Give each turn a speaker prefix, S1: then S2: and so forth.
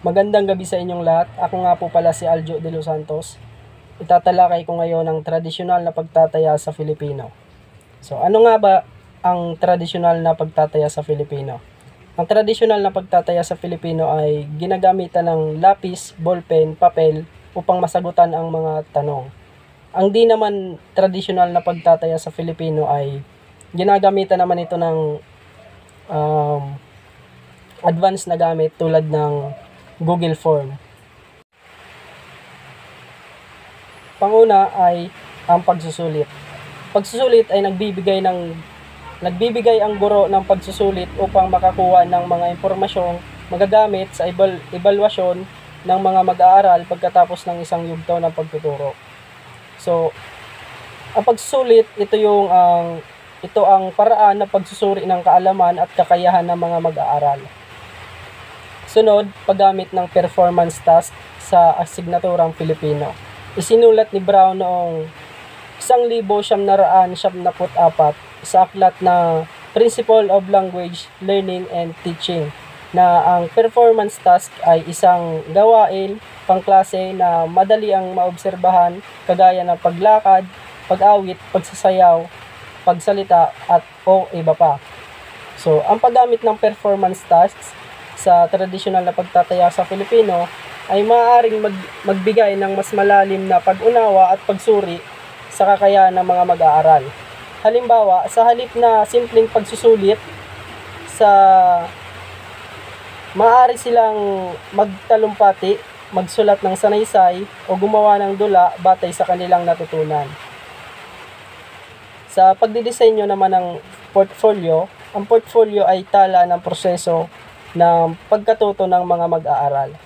S1: Magandang gabi sa inyong lahat. Ako nga po pala si Aljo de los Santos. Itatalakay ko ngayon ang tradisyonal na pagtataya sa Filipino. So ano nga ba ang tradisyonal na pagtataya sa Filipino? Ang tradisyonal na pagtataya sa Filipino ay ginagamitan ng lapis, ballpen, papel upang masagutan ang mga tanong. Ang di naman tradisyonal na pagtataya sa Filipino ay ginagamitan naman ito ng advanced na gamit tulad ng Google Form. Panguna ay ang pagsusulit. Pagsusulit ay nagbibigay ang guro ng pagsusulit upang makakuha ng mga impormasyong magagamit sa ebalwasyon ng mga mag-aaral pagkatapos ng isang yugto ng pagtuturo. So, ang pagsusulit, ito ang paraan ng pagsusuri ng kaalaman at kakayahan ng mga mag-aaral. Sunod, paggamit ng performance task sa asignaturang Filipino. Isinulat ni Brown noong 1974 sa aklat na Principle of Language Learning and Teaching na ang performance task ay isang gawain pangklase na madali ang maobserbahan kagaya ng paglakad, pag-awit, pagsasayaw, pagsalita at o iba pa. So, ang paggamit ng performance tasks sa tradisyonal na pagtataya sa Filipino ay maaaring magbigay ng mas malalim na pag-unawa at pagsuri sa kakayahan ng mga mag-aaral. Halimbawa, sa halip na simpleng pagsusulit, maaari silang magtalumpati, magsulat ng sanaysay o gumawa ng dula batay sa kanilang natutunan. Sa pagdidisenyo naman ng portfolio, ang portfolio ay tala ng proseso ng pagkatuto ng mga mag-aaral.